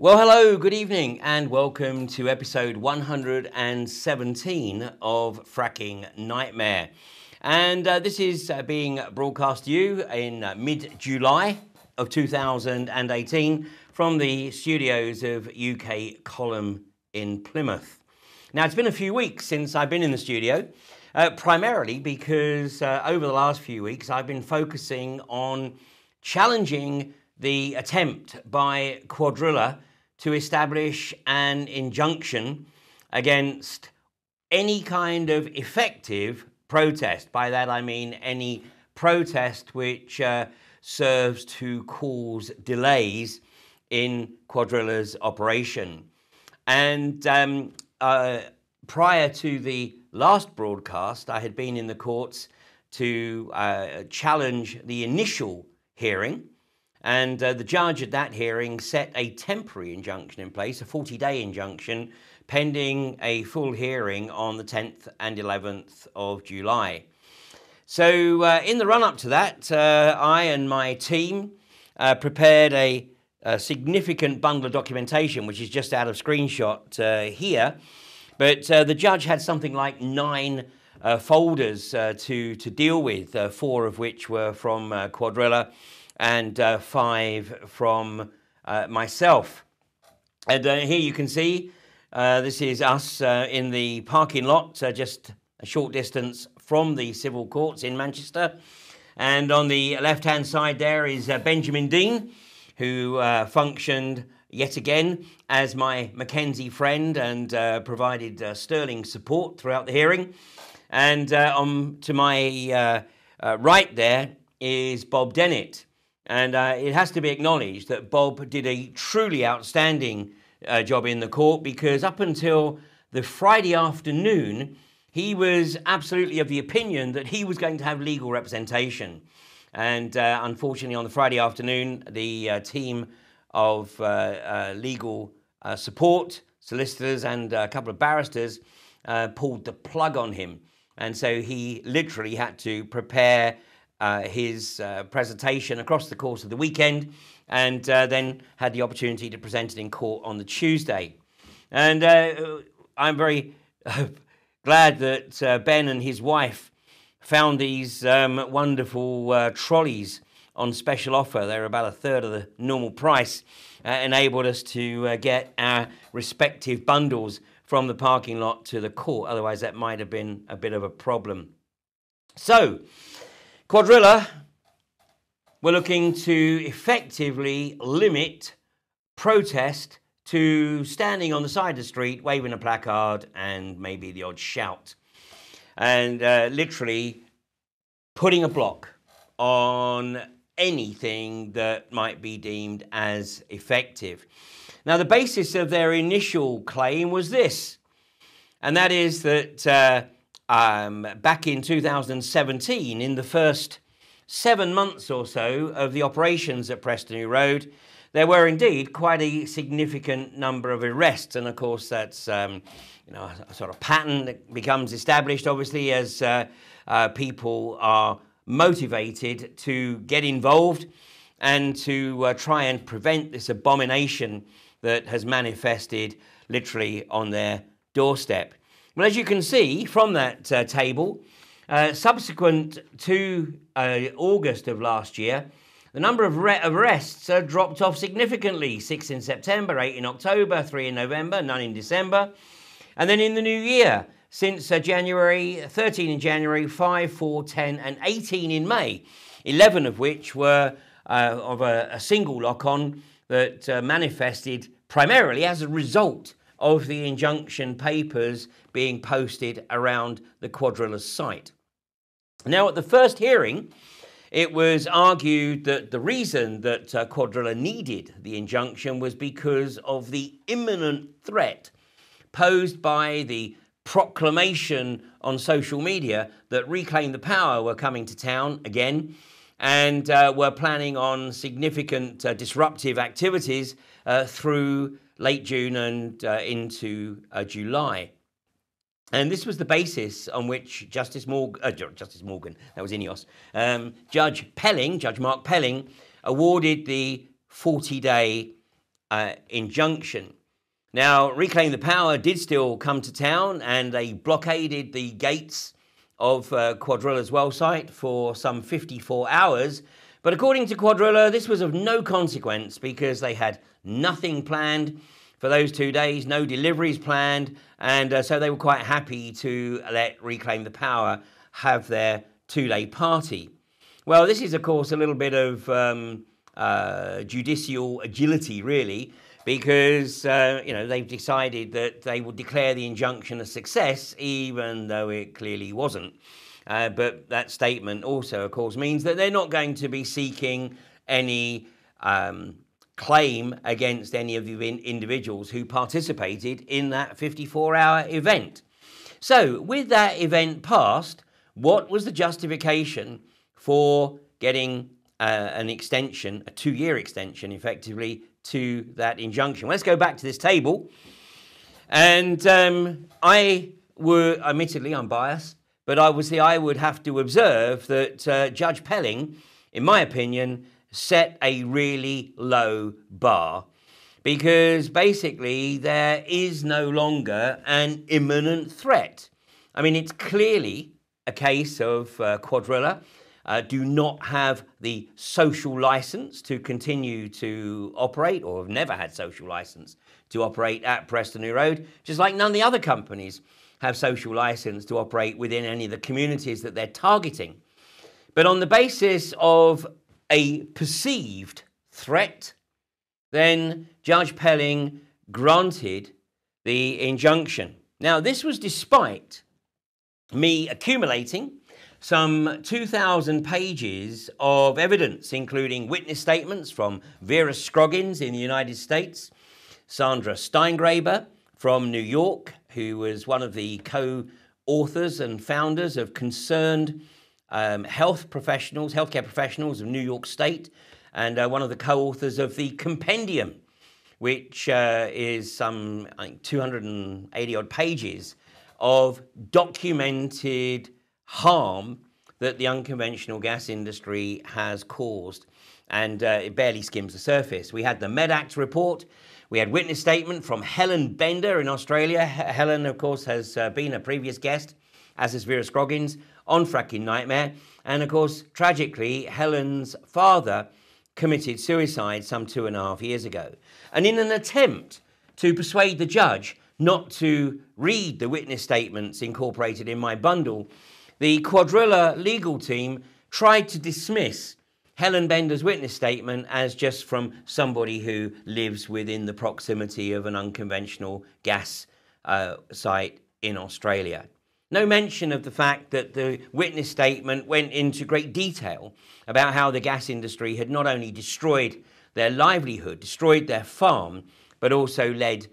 Well, hello, good evening, and welcome to episode 117 of Fracking Nightmare. And this is being broadcast to you in mid-July of 2018 from the studios of UK Column in Plymouth. Now, it's been a few weeks since I've been in the studio, primarily because over the last few weeks I've been focusing on challenging the attempt by Quadrilla to establish an injunction against any kind of effective protest. By that I mean any protest which serves to cause delays in Quadrilla's operation. And prior to the last broadcast, I had been in the courts to challenge the initial hearing. And the judge at that hearing set a temporary injunction in place, a 40-day injunction, pending a full hearing on the 10th and 11th of July. So in the run-up to that, I and my team prepared a significant bundle of documentation, which is just out of screenshot here. But the judge had something like 9 folders to deal with, 4 of which were from Quadrilla, and 5 from myself. And here you can see this is us in the parking lot, just a short distance from the civil courts in Manchester. And on the left-hand side there is Benjamin Dean, who functioned yet again as my Mackenzie friend and provided sterling support throughout the hearing. And to my right there is Bob Dennett. And it has to be acknowledged that Bob did a truly outstanding job in the court, because up until the Friday afternoon, he was absolutely of the opinion that he was going to have legal representation. And unfortunately, on the Friday afternoon, the team of legal support, solicitors and a couple of barristers pulled the plug on him. And so he literally had to prepare his presentation across the course of the weekend, and then had the opportunity to present it in court on the Tuesday. And I'm very glad that Ben and his wife found these wonderful trolleys on special offer. They're about a third of the normal price, enabled us to get our respective bundles from the parking lot to the court. Otherwise, that might have been a bit of a problem. So, Quadrilla were looking to effectively limit protest to standing on the side of the street, waving a placard and maybe the odd shout. And literally putting a block on anything that might be deemed as effective. Now, the basis of their initial claim was this, and that is that back in 2017, in the first 7 months or so of the operations at Preston New Road, there were indeed quite a significant number of arrests. And of course, that's a sort of pattern that becomes established, obviously, as people are motivated to get involved and to try and prevent this abomination that has manifested literally on their doorstep. Well, as you can see from that table, subsequent to August of last year, the number of arrests dropped off significantly. 6 in September, 8 in October, 3 in November, none in December. And then in the new year, since January, 13 in January, 5, 4, 10 and 18 in May, 11 of which were of a single lock-on that manifested primarily as a result of the injunction papers being posted around the Quadrilla site. Now, at the first hearing, it was argued that the reason that Quadrilla needed the injunction was because of the imminent threat posed by the proclamation on social media that Reclaim the Power were coming to town again, and were planning on significant disruptive activities through late June and into July. And this was the basis on which Justice Morgan, that was Ineos, Judge Mark Pelling, awarded the 40-day injunction. Now, Reclaim the Power did still come to town, and they blockaded the gates of Quadrilla's well site for some 54 hours. But according to Quadrilla, this was of no consequence because they had nothing planned for those 2 days, no deliveries planned, and so they were quite happy to let Reclaim the Power have their 2-day party. Well, this is, of course, a little bit of judicial agility, really, because they've decided that they will declare the injunction a success, even though it clearly wasn't. But that statement also, of course, means that they're not going to be seeking any claim against any of the individuals who participated in that 54-hour event. So, with that event passed, what was the justification for getting an extension, a 2-year extension, effectively, to that injunction? Let's go back to this table. And admittedly, I'm biased, but obviously I would have to observe that Judge Pelling, in my opinion, set a really low bar, because basically there is no longer an imminent threat. I mean, it's clearly a case of Quadrilla do not have the social license to continue to operate, or have never had social license to operate at Preston New Road, just like none of the other companies have social license to operate within any of the communities that they're targeting. But on the basis of a perceived threat, then Judge Pelling granted the injunction. Now, this was despite me accumulating some 2,000 pages of evidence, including witness statements from Vera Scroggins in the United States, Sandra Steingraber from New York, who was one of the co-authors and founders of Concerned Healthcare Professionals of New York State, and one of the co-authors of the Compendium, which is some 280 odd pages of documented harm that the unconventional gas industry has caused, and it barely skims the surface. We had the MedAct report. We had witness statement from Helen Bender in Australia. Helen, of course, has been a previous guest, as has Vera Scroggins, on Fracking Nightmare. And, of course, tragically, Helen's father committed suicide some 2.5 years ago. And in an attempt to persuade the judge not to read the witness statements incorporated in my bundle, the Quadrilla legal team tried to dismiss Helen Bender's witness statement as just from somebody who lives within the proximity of an unconventional gas site in Australia. No mention of the fact that the witness statement went into great detail about how the gas industry had not only destroyed their livelihood, destroyed their farm, but also led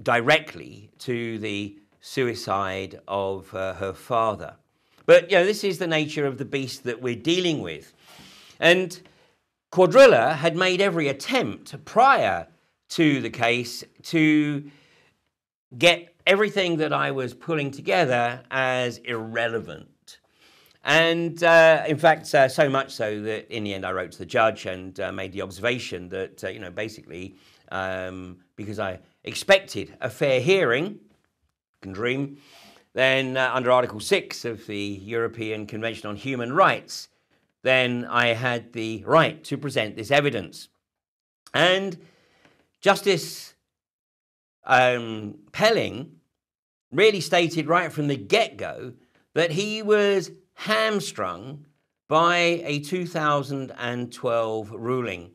directly to the suicide of her father. But, this is the nature of the beast that we're dealing with. And Quadrilla had made every attempt prior to the case to get everything that I was pulling together as irrelevant. And in fact, so much so that in the end I wrote to the judge and made the observation that, basically, because I expected a fair hearing, you can dream, then under Article 6 of the European Convention on Human Rights, then I had the right to present this evidence. And Justice Pelling really stated right from the get-go that he was hamstrung by a 2012 ruling,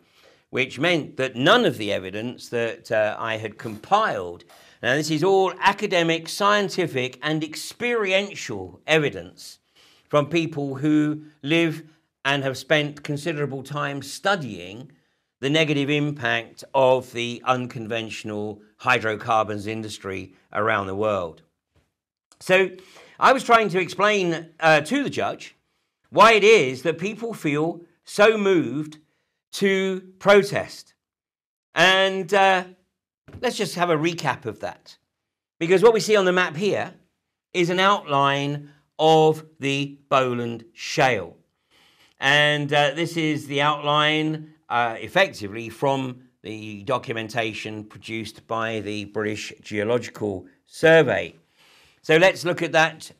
which meant that none of the evidence that I had compiled, now this is all academic, scientific and experiential evidence from people who live and have spent considerable time studying the negative impact of the unconventional hydrocarbons industry around the world. So I was trying to explain to the judge why it is that people feel so moved to protest. And let's just have a recap of that. Because what we see on the map here is an outline of the Boland Shale. And this is the outline effectively from the documentation produced by the British Geological Survey. So let's look at that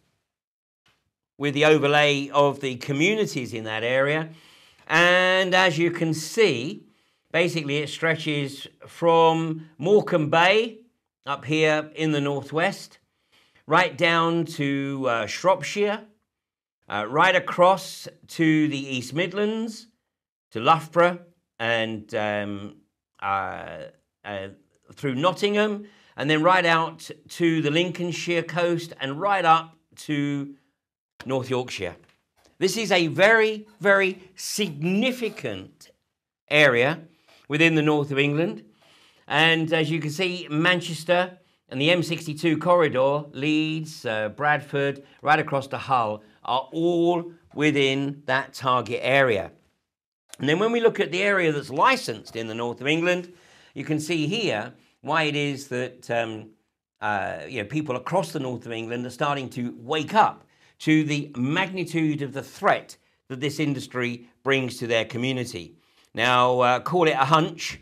with the overlay of the communities in that area. And as you can see, basically it stretches from Morecambe Bay up here in the northwest, right down to Shropshire, right across to the East Midlands, to Loughborough, and through Nottingham, and then right out to the Lincolnshire coast and right up to North Yorkshire. This is a very, very significant area within the north of England. And as you can see, Manchester and the M62 corridor, Leeds, Bradford, right across to Hull, are all within that target area. And then when we look at the area that's licensed in the north of England, you can see here why it is that people across the north of England are starting to wake up to the magnitude of the threat that this industry brings to their community. Now, call it a hunch,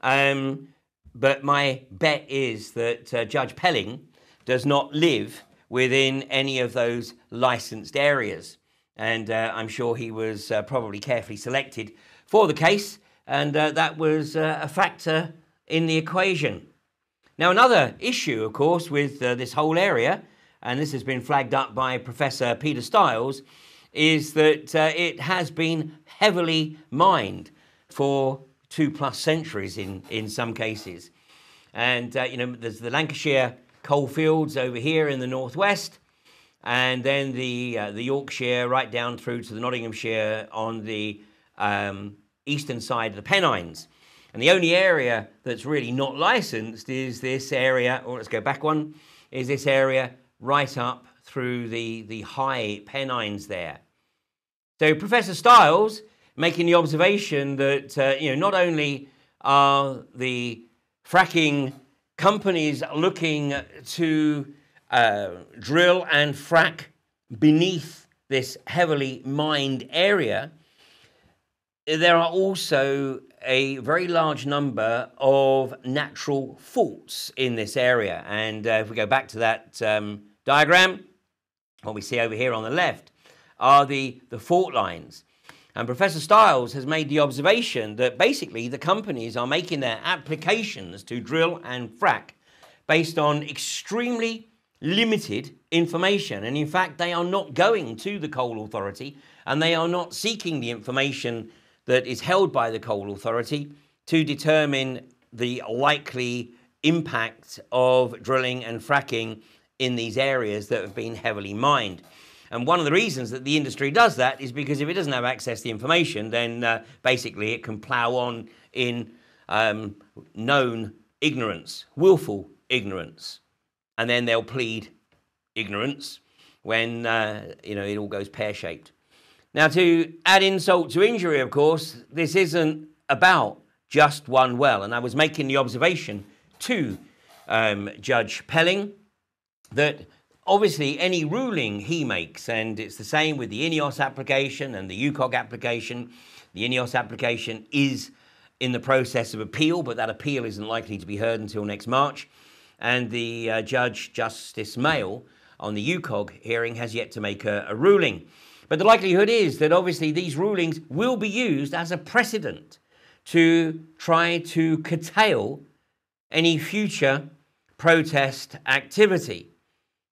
but my bet is that Judge Pelling does not live within any of those licensed areas. And I'm sure he was probably carefully selected for the case, and that was a factor in the equation. Now, another issue, of course, with this whole area, and this has been flagged up by Professor Peter Stiles, is that it has been heavily mined for 2+ centuries in some cases. And, there's the Lancashire coalfields over here in the northwest, and then the Yorkshire right down through to the Nottinghamshire on the eastern side of the Pennines. And the only area that's really not licensed is this area, or let's go back one, is this area right up through the high Pennines there. So Professor Stiles making the observation that not only are the fracking companies looking to drill and frack beneath this heavily mined area, there are also a very large number of natural faults in this area. And if we go back to that diagram, what we see over here on the left are the fault lines. And Professor Stiles has made the observation that basically the companies are making their applications to drill and frack based on extremely limited information. And in fact, they are not going to the Coal Authority, and they are not seeking the information that is held by the Coal Authority to determine the likely impact of drilling and fracking in these areas that have been heavily mined. And one of the reasons that the industry does that is because if it doesn't have access to the information, then basically it can plough on in known ignorance, willful ignorance. And then they'll plead ignorance when it all goes pear-shaped. Now, to add insult to injury, of course, this isn't about just one well. And I was making the observation to Judge Pelling that obviously any ruling he makes, and it's the same with the INEOS application and the UCOG application. The INEOS application is in the process of appeal, but that appeal isn't likely to be heard until next March. And the Judge Justice Mail on the UCOG hearing has yet to make a ruling. But the likelihood is that obviously these rulings will be used as a precedent to try to curtail any future protest activity.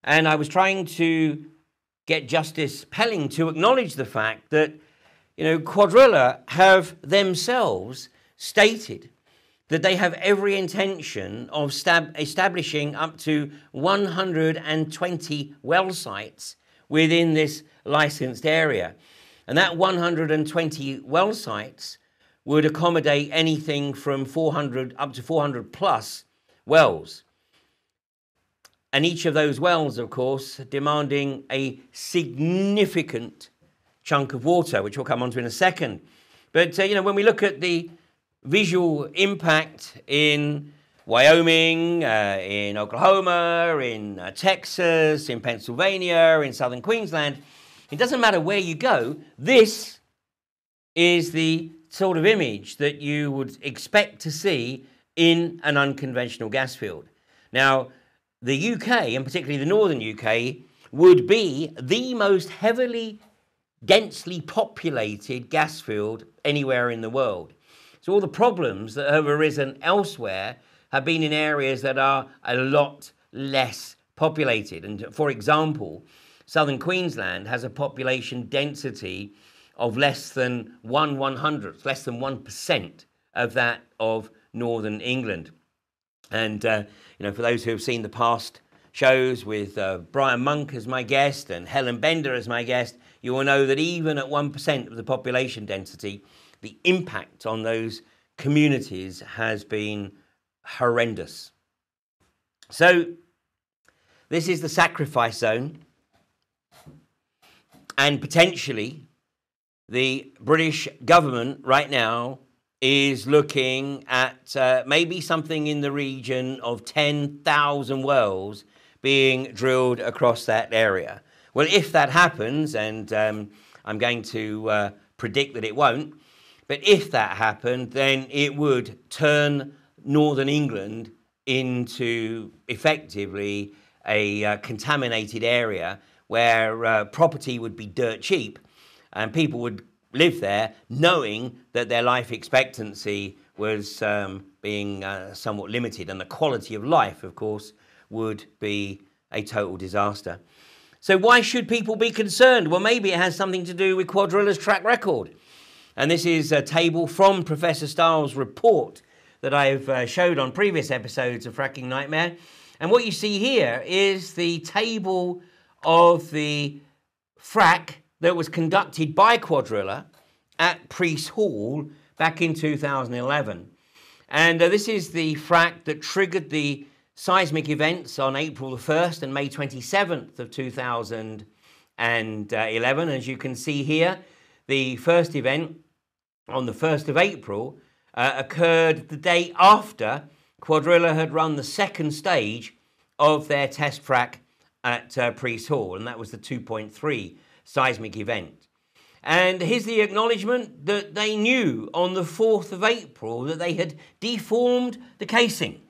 And I was trying to get Justice Pelling to acknowledge the fact that, Quadrilla have themselves stated that they have every intention of establishing up to 120 well sites within this licensed area. And that 120 well sites would accommodate anything from 400 up to 400 plus wells. And each of those wells, of course, demanding a significant chunk of water, which we'll come on to in a second. But, when we look at the visual impact in Wyoming, in Oklahoma, in Texas, in Pennsylvania, in southern Queensland, it doesn't matter where you go, this is the sort of image that you would expect to see in an unconventional gas field. Now, the UK, and particularly the northern UK, would be the most heavily, densely populated gas field anywhere in the world. So all the problems that have arisen elsewhere have been in areas that are a lot less populated. And for example, southern Queensland has a population density of less than 1/100th, less than 1% of that of northern England. And, for those who have seen the past shows with Brian Monk as my guest and Helen Bender as my guest, you will know that even at 1% of the population density, the impact on those communities has been horrendous. So this is the sacrifice zone, and potentially the British government right now is looking at maybe something in the region of 10,000 wells being drilled across that area. Well, if that happens, and I'm going to predict that it won't, but if that happened, then it would turn northern England into effectively a contaminated area where property would be dirt cheap and people would live there knowing that their life expectancy was being somewhat limited, and the quality of life, of course, would be a total disaster. So why should people be concerned? Well, maybe it has something to do with Cuadrilla's track record. And this is a table from Professor Styles' report that I've showed on previous episodes of Fracking Nightmare. And what you see here is the table of the frack that was conducted by Cuadrilla at Priest Hall back in 2011. And this is the frack that triggered the seismic events on April the 1st and May 27th of 2011. As you can see here, the first event on the 1st of April occurred the day after Cuadrilla had run the second stage of their test frack at Priest Hall, and that was the 2.3 seismic event. And here's the acknowledgement that they knew on the 4th of April that they had deformed the casing,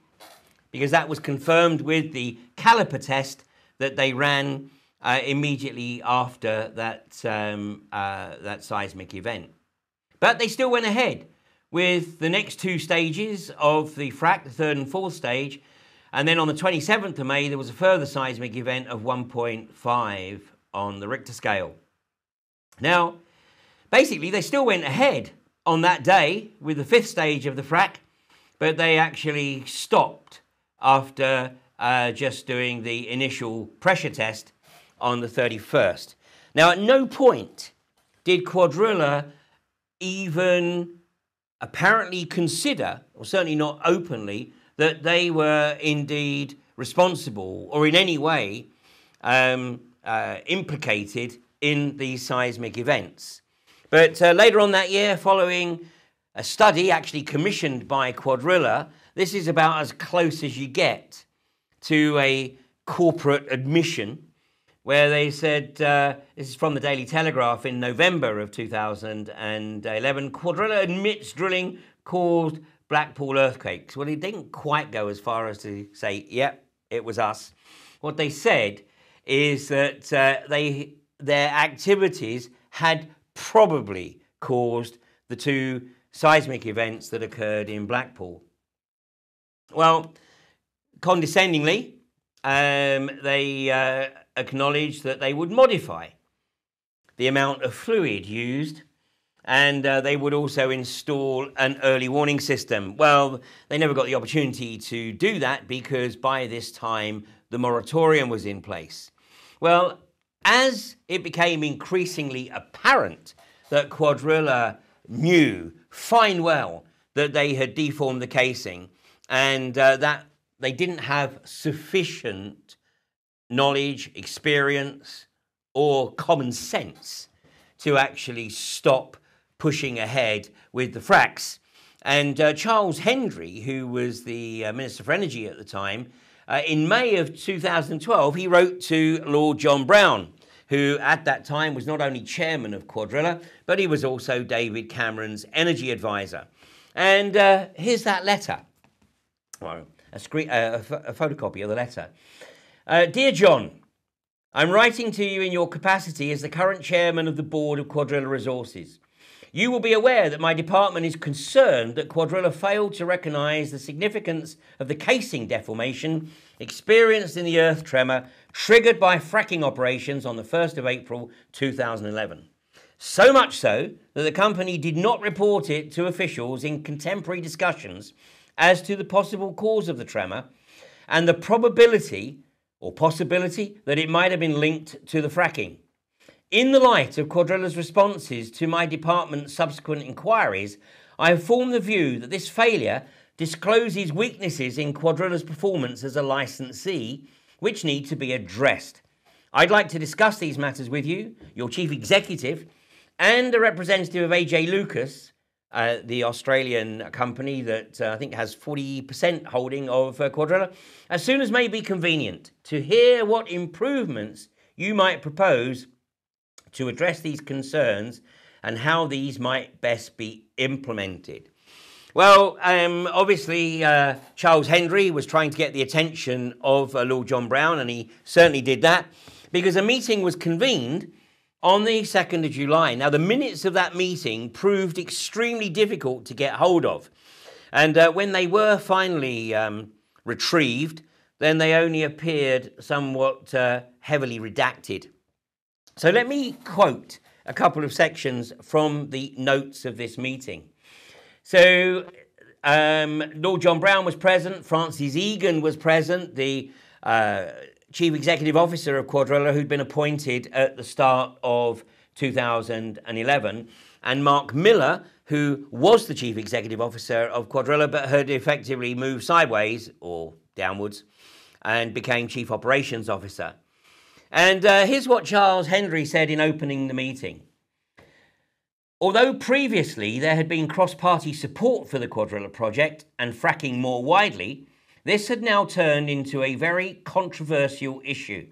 because that was confirmed with the caliper test that they ran immediately after that seismic event. But they still went ahead with the next two stages of the frack, the third and fourth stage. And then on the 27th of May, there was a further seismic event of 1.5 on the Richter scale. Now, basically, they still went ahead on that day with the fifth stage of the frack, but they actually stopped after just doing the initial pressure test on the 31st. Now, at no point did Cuadrilla even apparently consider, or certainly not openly, that they were indeed responsible or in any way implicated in these seismic events. But later on that year, following a study actually commissioned by Cuadrilla, this is about as close as you get to a corporate admission, where they said, this is from the Daily Telegraph in November of 2011, Cuadrilla admits drilling caused Blackpool earthquakes. Well, he didn't quite go as far as to say, yep, it was us. What they said is that their activities had probably caused the two seismic events that occurred in Blackpool. Well, condescendingly, they acknowledged that they would modify the amount of fluid used, and they would also install an early warning system. Well, they never got the opportunity to do that because by this time the moratorium was in place. Well, as it became increasingly apparent that Cuadrilla knew fine well that they had deformed the casing and that they didn't have sufficient knowledge, experience, or common sense to actually stop pushing ahead with the fracks. And Charles Hendry, who was the Minister for Energy at the time, in May of 2012, he wrote to Lord John Brown, who at that time was not only chairman of Quadrilla, but he was also David Cameron's energy advisor. And here's that letter, well, a photocopy of the letter. Dear John, I'm writing to you in your capacity as the current chairman of the board of Quadrilla Resources. You will be aware that my department is concerned that Quadrilla failed to recognise the significance of the casing deformation experienced in the earth tremor triggered by fracking operations on the 1st of April 2011. So much so that the company did not report it to officials in contemporary discussions as to the possible cause of the tremor and the probability or possibility that it might have been linked to the fracking. In the light of Quadrilla's responses to my department's subsequent inquiries, I have formed the view that this failure discloses weaknesses in Quadrilla's performance as a licensee, which need to be addressed. I'd like to discuss these matters with you, your chief executive, and a representative of AJ Lucas, the Australian company that I think has 40% holding of Quadrilla, as soon as may be convenient, to hear what improvements you might propose to address these concerns and how these might best be implemented. Well, obviously, Charles Hendry was trying to get the attention of Lord John Browne, and he certainly did that, because a meeting was convened on the 2nd of July. Now, the minutes of that meeting proved extremely difficult to get hold of. And when they were finally retrieved, then they only appeared somewhat heavily redacted. So let me quote a couple of sections from the notes of this meeting. So Lord John Browne was present, Francis Egan was present, the Chief Executive Officer of Quadrilla, who'd been appointed at the start of 2011, and Mark Miller, who was the Chief Executive Officer of Quadrilla but had effectively moved sideways or downwards and became Chief Operations Officer. And here's what Charles Hendry said in opening the meeting. Although previously there had been cross-party support for the Quadrilla project and fracking more widely, this had now turned into a very controversial issue.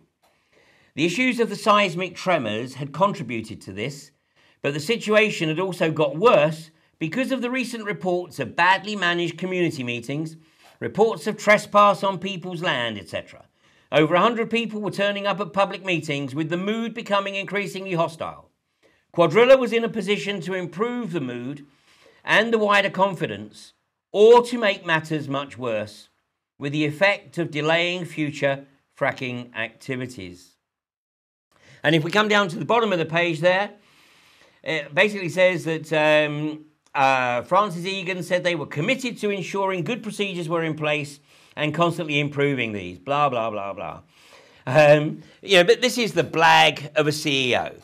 The issues of the seismic tremors had contributed to this, but the situation had also got worse because of the recent reports of badly managed community meetings, reports of trespass on people's land, etc. Over 100 people were turning up at public meetings, with the mood becoming increasingly hostile. Quadrilla was in a position to improve the mood and the wider confidence, or to make matters much worse, with the effect of delaying future fracking activities. And if we come down to the bottom of the page there, it basically says that Francis Egan said they were committed to ensuring good procedures were in place and constantly improving these, blah, blah, blah, blah. But this is the blag of a CEO.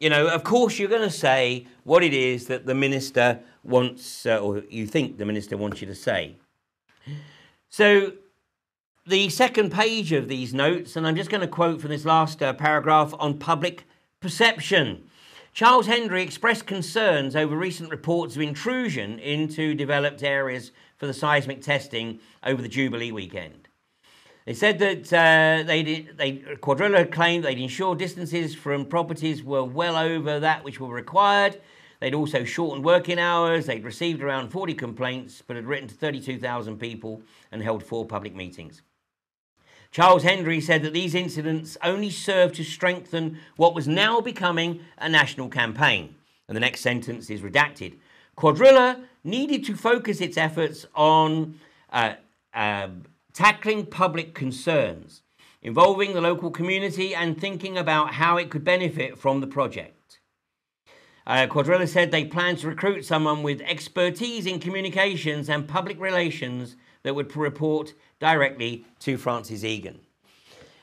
Of course, you're going to say what it is that the minister wants, or you think the minister wants you to say. So the second page of these notes, and I'm just going to quote from this last paragraph on public perception. Charles Hendry expressed concerns over recent reports of intrusion into developed areas for the seismic testing over the Jubilee weekend. They said that Quadrilla had claimed they'd ensured distances from properties were well over that which were required. They'd also shortened working hours. They'd received around 40 complaints, but had written to 32,000 people and held 4 public meetings. Charles Hendry said that these incidents only served to strengthen what was now becoming a national campaign. And the next sentence is redacted. Quadrilla needed to focus its efforts on tackling public concerns involving the local community and thinking about how it could benefit from the project. Quadrilla said they planned to recruit someone with expertise in communications and public relations that would report directly to Francis Egan.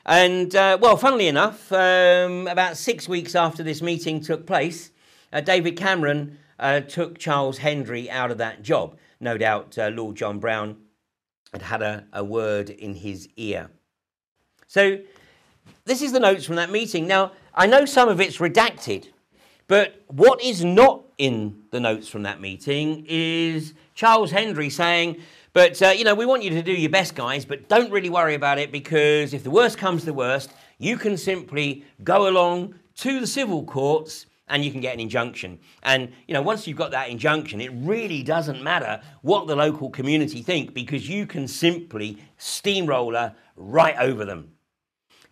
And, funnily enough, about 6 weeks after this meeting took place, David Cameron took Charles Hendry out of that job. No doubt Lord John Browne had a word in his ear. So this is the notes from that meeting. Now, I know some of it's redacted, but what is not in the notes from that meeting is Charles Hendry saying, but, we want you to do your best, guys, but don't really worry about it, because if the worst comes to the worst, you can simply go along to the civil courts and you can get an injunction. And, you know, once you've got that injunction, it really doesn't matter what the local community think, because you can simply steamroller right over them.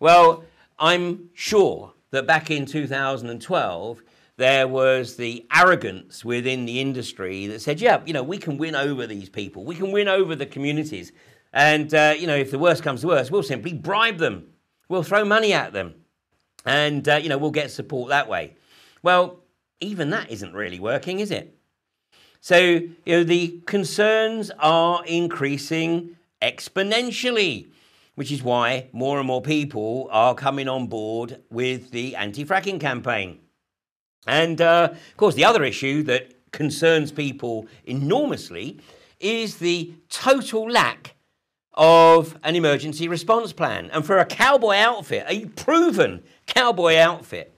Well, I'm sure that back in 2012, there was the arrogance within the industry that said, yeah, you know, we can win over these people. We can win over the communities. And, you know, if the worst comes to worst, we'll simply bribe them. We'll throw money at them. And, you know, we'll get support that way. Well, even that isn't really working, is it? So, you know, the concerns are increasing exponentially, which is why more and more people are coming on board with the anti-fracking campaign. And, of course, the other issue that concerns people enormously is the total lack of an emergency response plan. And for a cowboy outfit, a proven cowboy outfit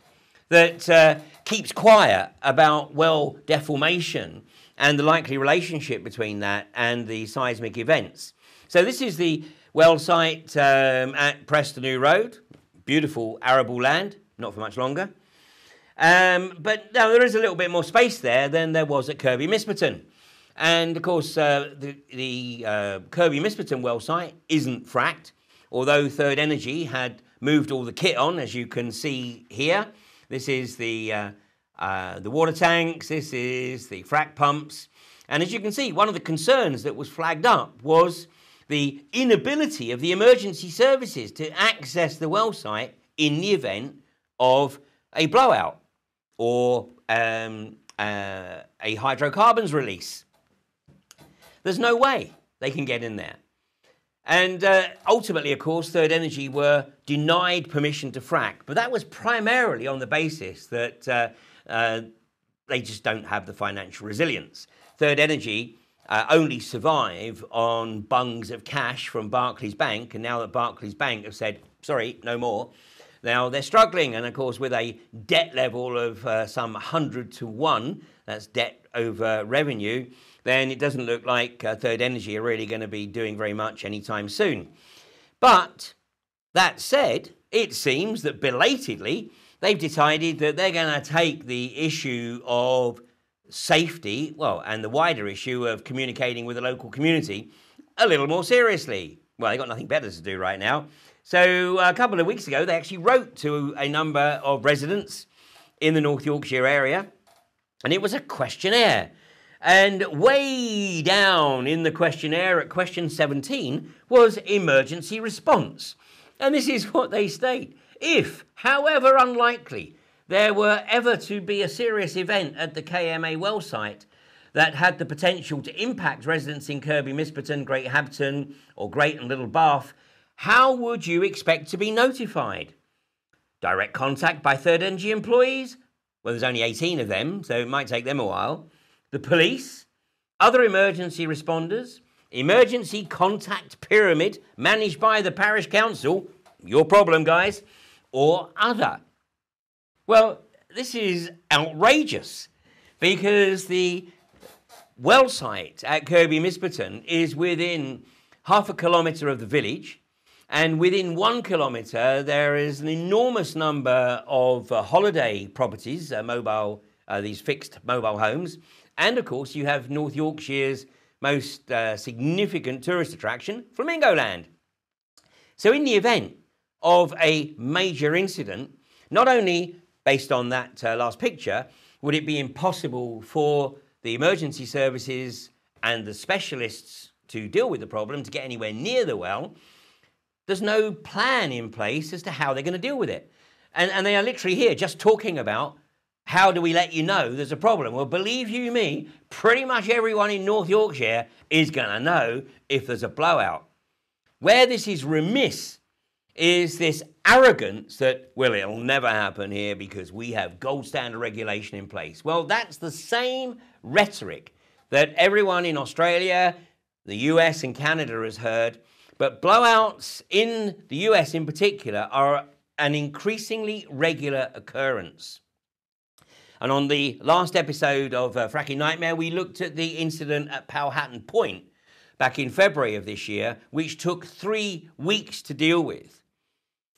that keeps quiet about well deformation and the likely relationship between that and the seismic events. So this is the well site at Preston Road, beautiful arable land, not for much longer. But now there is a little bit more space there than there was at Kirby Misperton. And of course, the Kirby Misperton well site isn't fracked, although Third Energy had moved all the kit on, as you can see here. This is the water tanks, this is the frack pumps. And as you can see, one of the concerns that was flagged up was the inability of the emergency services to access the well site in the event of a blowout or a hydrocarbons release. There's no way they can get in there. And ultimately, of course, Third Energy were denied permission to frack. But that was primarily on the basis that they just don't have the financial resilience. Third Energy only survive on bungs of cash from Barclays Bank. And now that Barclays Bank have said, sorry, no more, now they're struggling. And of course, with a debt level of some 100 to 1, that's debt over revenue, then it doesn't look like Third Energy are really going to be doing very much anytime soon. But that said, it seems that belatedly, they've decided that they're going to take the issue of safety, well, and the wider issue of communicating with the local community a little more seriously. Well, they've got nothing better to do right now. So a couple of weeks ago, they actually wrote to a number of residents in the North Yorkshire area, and it was a questionnaire. And way down in the questionnaire at question 17 was emergency response. And this is what they state. If, however unlikely, there were ever to be a serious event at the KMA well site that had the potential to impact residents in Kirby Misperton, Great Hampton, or Great and Little Bath, how would you expect to be notified? Direct contact by Third Energy employees? Well, there's only 18 of them, so it might take them a while. The police, other emergency responders, emergency contact pyramid managed by the parish council, your problem, guys, or other. Well, this is outrageous because the well site at Kirby Misperton is within half a kilometre of the village, and within 1 kilometre there is an enormous number of holiday properties, these fixed mobile homes. And, of course, you have North Yorkshire's most significant tourist attraction, Flamingo Land. So in the event of a major incident, not only based on that last picture, would it be impossible for the emergency services and the specialists to deal with the problem, to get anywhere near the well, there's no plan in place as to how they're going to deal with it. And they are literally here just talking about, how do we let you know there's a problem? Well, believe you me, pretty much everyone in North Yorkshire is going to know if there's a blowout. Where this is remiss is this arrogance that, well, it'll never happen here because we have gold standard regulation in place. Well, that's the same rhetoric that everyone in Australia, the US and Canada has heard, but blowouts in the US in particular are an increasingly regular occurrence. And on the last episode of Fracking Nightmare, we looked at the incident at Powhatan Point back in February of this year, which took 3 weeks to deal with.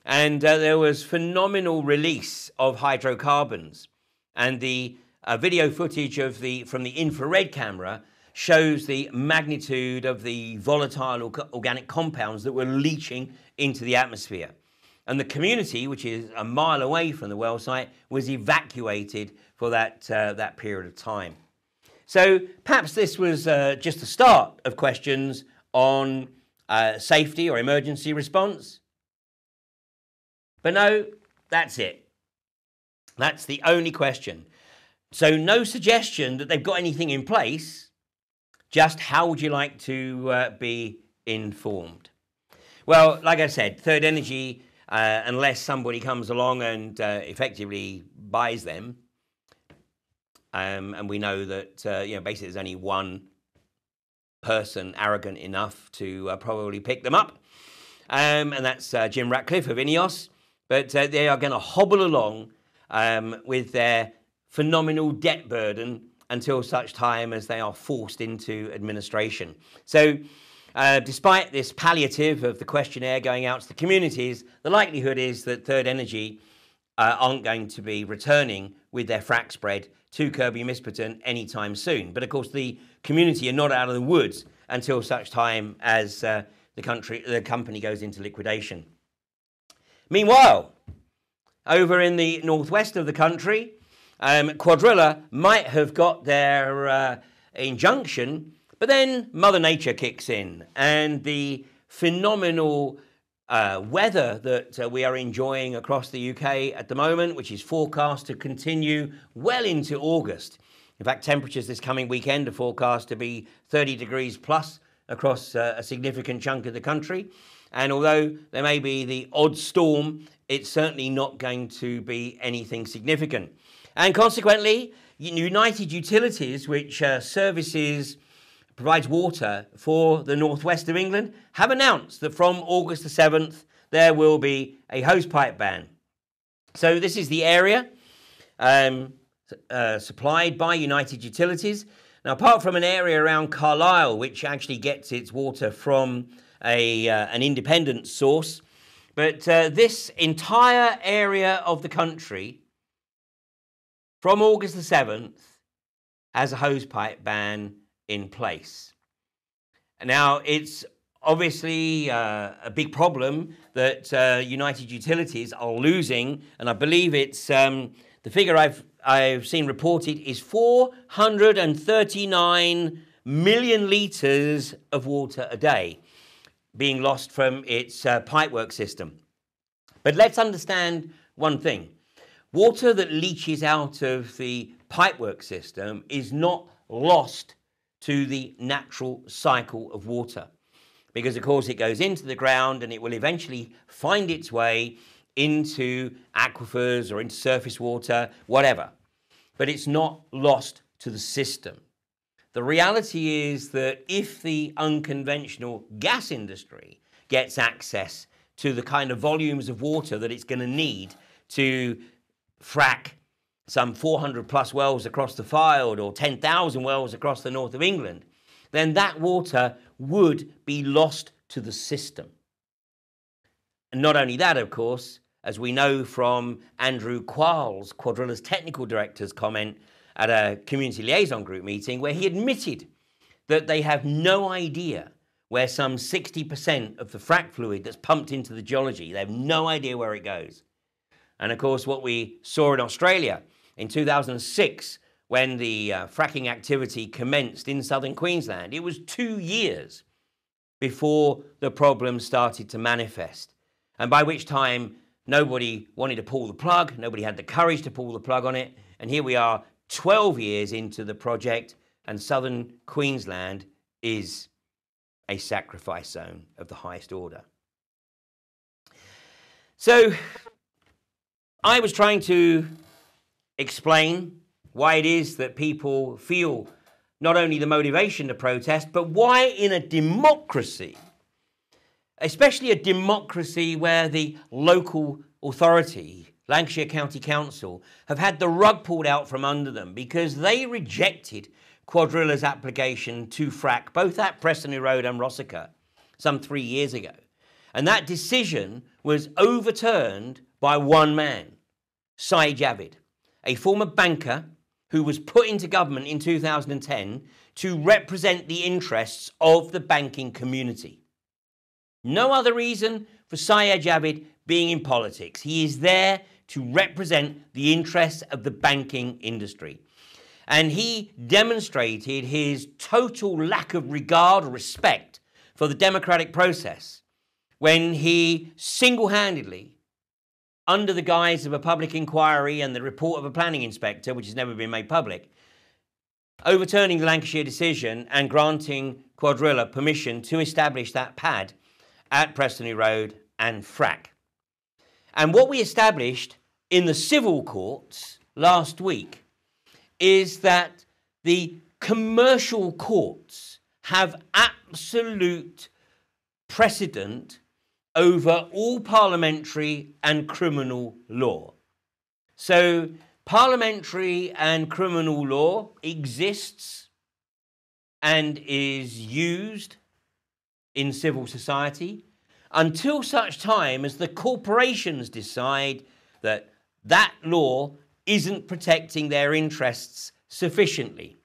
And there was phenomenal release of hydrocarbons. And the video footage from the infrared camera shows the magnitude of the volatile organic compounds that were leaching into the atmosphere. And the community, which is a mile away from the well site, was evacuated for that period of time. So perhaps this was just the start of questions on safety or emergency response. But no, that's it. That's the only question. So no suggestion that they've got anything in place, just how would you like to be informed? Well, like I said, Third Energy, unless somebody comes along and effectively buys them, and we know that basically there's only one person arrogant enough to probably pick them up, and that's Jim Ratcliffe of INEOS. But they are going to hobble along with their phenomenal debt burden until such time as they are forced into administration. So despite this palliative of the questionnaire going out to the communities, the likelihood is that Third Energy aren't going to be returning with their frack spread to Kirby Misperton anytime soon. But of course, the community are not out of the woods until such time as the company goes into liquidation. Meanwhile, over in the northwest of the country, Quadrilla might have got their injunction, but then Mother Nature kicks in, and the phenomenal weather that we are enjoying across the UK at the moment, which is forecast to continue well into August. In fact, temperatures this coming weekend are forecast to be 30 degrees plus across a significant chunk of the country. And although there may be the odd storm, it's certainly not going to be anything significant. And consequently, United Utilities, which provides water for the northwest of England, have announced that from August the 7th, there will be a hosepipe ban. So this is the area supplied by United Utilities. Now, apart from an area around Carlisle, which actually gets its water from an independent source, but this entire area of the country from August the 7th has a hosepipe ban in place. Now, it's obviously a big problem that United Utilities are losing, and I believe it's the figure I've seen reported is 439 million litres of water a day being lost from its pipework system. But let's understand one thing. Water that leaches out of the pipework system is not lost to the natural cycle of water, because of course it goes into the ground and it will eventually find its way into aquifers or into surface water, whatever. But it's not lost to the system. The reality is that if the unconventional gas industry gets access to the kind of volumes of water that it's going to need to frack some 400 plus wells across the Fylde or 10,000 wells across the north of England, then that water would be lost to the system. And not only that, of course, as we know from Andrew Quarles, Quadrilla's technical director's comment at a community liaison group meeting, where he admitted that they have no idea where some 60% of the frack fluid that's pumped into the geology, they have no idea where it goes. And of course, what we saw in Australia in 2006, when the fracking activity commenced in southern Queensland, it was 2 years before the problem started to manifest. And by which time, nobody wanted to pull the plug, nobody had the courage to pull the plug on it, and here we are 12 years into the project, and southern Queensland is a sacrifice zone of the highest order. So I was trying to explain why it is that people feel not only the motivation to protest, but why in a democracy, especially a democracy where the local authority, Lancashire County Council, have had the rug pulled out from under them because they rejected Quadrilla's application to frack both at Prestonby Road and Rossiter some 3 years ago. And that decision was overturned by one man, Syed Javid, a former banker who was put into government in 2010 to represent the interests of the banking community. No other reason for Syed Javid being in politics. He is there to represent the interests of the banking industry. And he demonstrated his total lack of regard or respect for the democratic process when he single-handedly, under the guise of a public inquiry and the report of a planning inspector, which has never been made public, overturning the Lancashire decision and granting Quadrilla permission to establish that pad at Prestonby Road and Frack. And what we established in the civil courts last week is that the commercial courts have absolute precedent over all parliamentary and criminal law. So parliamentary and criminal law exists and is used in civil society until such time as the corporations decide that that law isn't protecting their interests sufficiently.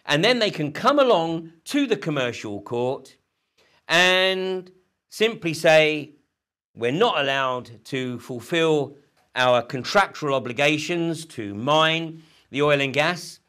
And then they can come along to the commercial court and simply say, we're not allowed to fulfill our contractual obligations to mine the oil and gas.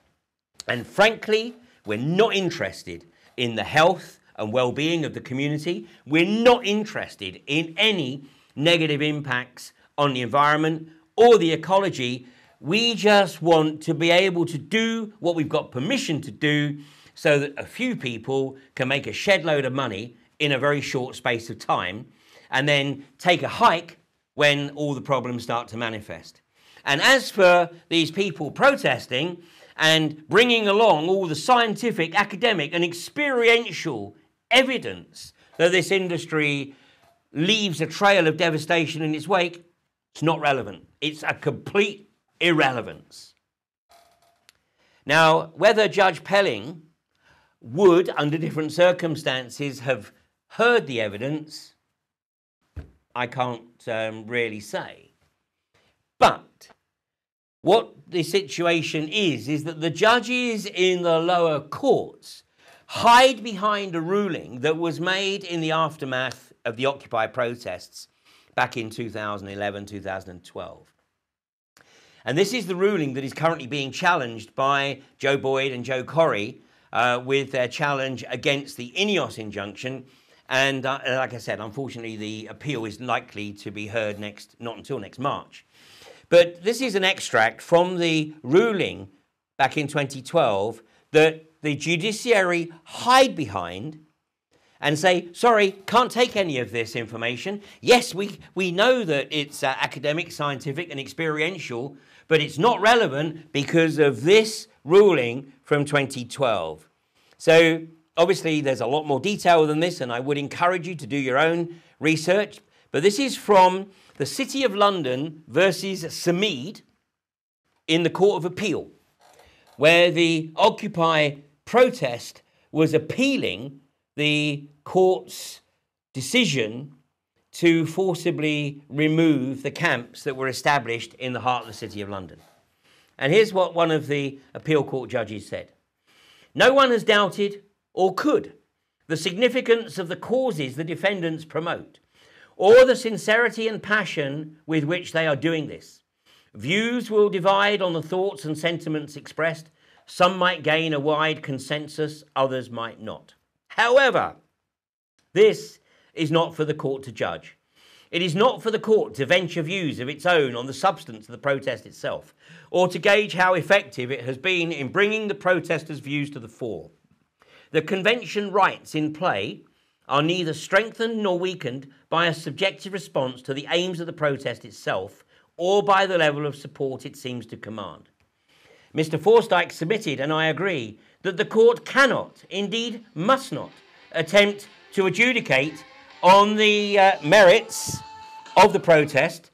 And frankly, we're not interested in the health and well-being of the community. We're not interested in any negative impacts on the environment or the ecology. We just want to be able to do what we've got permission to do so that a few people can make a shed load of money in a very short space of time and then take a hike when all the problems start to manifest. And as for these people protesting and bringing along all the scientific, academic and experiential evidence that this industry leaves a trail of devastation in its wake, it's not relevant. It's a complete irrelevance. Now, whether Judge Pelling would, under different circumstances, have heard the evidence, I can't really say. But what the situation is that the judges in the lower courts hide behind a ruling that was made in the aftermath of the Occupy protests back in 2011, 2012. And this is the ruling that is currently being challenged by Joe Boyd and Joe Corrie with their challenge against the INEOS injunction. And like I said, unfortunately, the appeal is likely to be heard not until next March. But this is an extract from the ruling back in 2012 that the judiciary hide behind and say, sorry, can't take any of this information. Yes, we know that it's academic, scientific and experiential, but it's not relevant because of this ruling from 2012. So obviously, there's a lot more detail than this, and I would encourage you to do your own research. But this is from the City of London versus Samid in the Court of Appeal, where the Occupy protest was appealing the court's decision to forcibly remove the camps that were established in the heart of the City of London. And here's what one of the appeal court judges said. No one has doubted or could the significance of the causes the defendants promote, or the sincerity and passion with which they are doing this. Views will divide on the thoughts and sentiments expressed. Some might gain a wide consensus, others might not. However, this is not for the court to judge. It is not for the court to venture views of its own on the substance of the protest itself, or to gauge how effective it has been in bringing the protesters' views to the fore. The convention rights in play are neither strengthened nor weakened by a subjective response to the aims of the protest itself or by the level of support it seems to command. Mr. Forsyth submitted, and I agree, that the court cannot, indeed must not, attempt to adjudicate on the merits of the protest.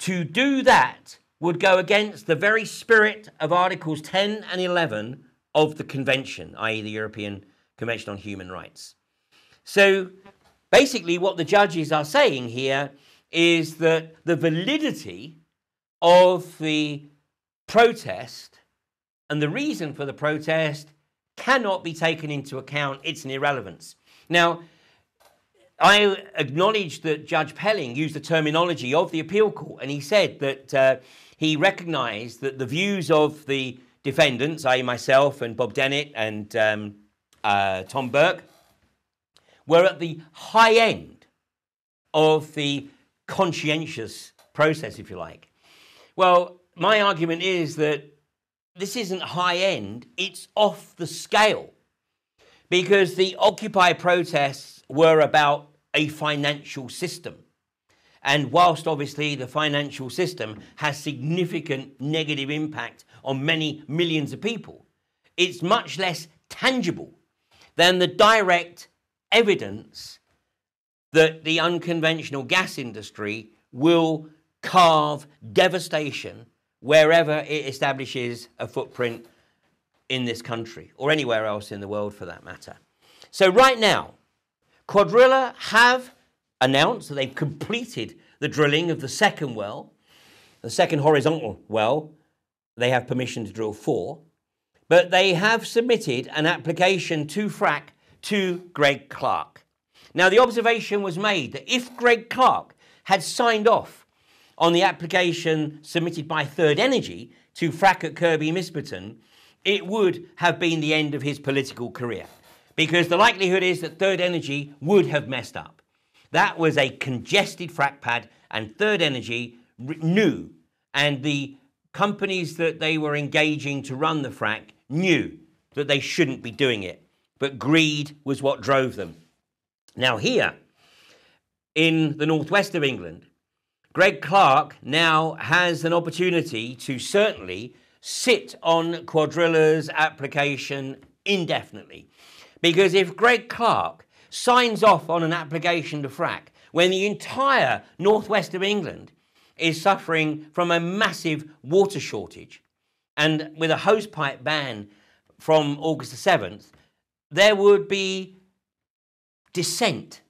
To do that would go against the very spirit of Articles 10 and 11 of the Convention, i.e. the European Convention on Human Rights. So Basically, what the judges are saying here is that the validity of the protest and the reason for the protest cannot be taken into account. It's an irrelevance. Now, I acknowledge that Judge Pelling used the terminology of the appeal court, and he said that he recognised that the views of the defendants, i.e. myself and Bob Dennett and Tom Burke, were at the high end of the conscientious process, if you like. Well, my argument is that this isn't high end, it's off the scale. Because the Occupy protests were about a financial system. And whilst obviously the financial system has significant negative impact on many millions of people, it's much less tangible than the direct evidence that the unconventional gas industry will carve devastation wherever it establishes a footprint in this country, or anywhere else in the world for that matter. So right now, Cuadrilla have announced that they've completed the drilling of the second well, the second horizontal well. They have permission to drill 4, but they have submitted an application to FRACK to Greg Clark. Now, the observation was made that if Greg Clark had signed off on the application submitted by Third Energy to frack at Kirby Misperton, it would have been the end of his political career, because the likelihood is that Third Energy would have messed up. That was a congested frack pad, and Third Energy knew, and the companies that they were engaging to run the frack knew that they shouldn't be doing it, but greed was what drove them. Now here, in the northwest of England, Greg Clark now has an opportunity to certainly sit on Cuadrilla's application indefinitely. Because if Greg Clark signs off on an application to frack when the entire northwest of England is suffering from a massive water shortage, and with a hosepipe ban from August the 7th, there would be dissent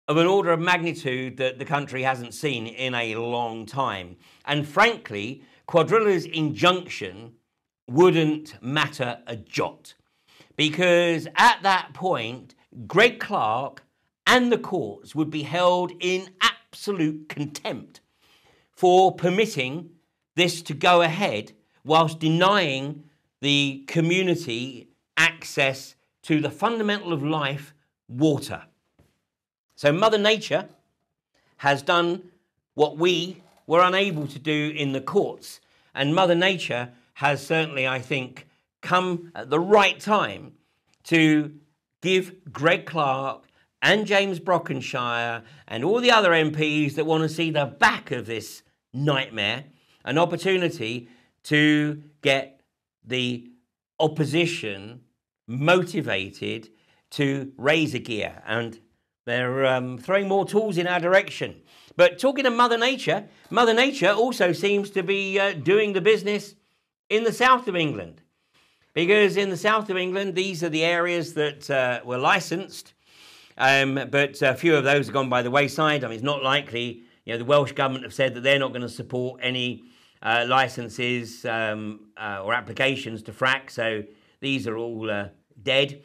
of an order of magnitude that the country hasn't seen in a long time. And frankly, Cuadrilla's injunction wouldn't matter a jot, because at that point, Greg Clark and the courts would be held in absolute contempt for permitting this to go ahead whilst denying the community access to the fundamental of life, water. So Mother Nature has done what we were unable to do in the courts. And Mother Nature has certainly, I think, come at the right time to give Greg Clark and James Brockenshire and all the other MPs that want to see the back of this nightmare an opportunity to get the opposition motivated to raise a gear. And they're throwing more tools in our direction. But talking to Mother Nature also seems to be doing the business in the south of England. Because in the south of England, these are the areas that were licensed, but a few of those have gone by the wayside. I mean, it's not likely, the Welsh government have said that they're not going to support any licenses or applications to frack, so these are all dead.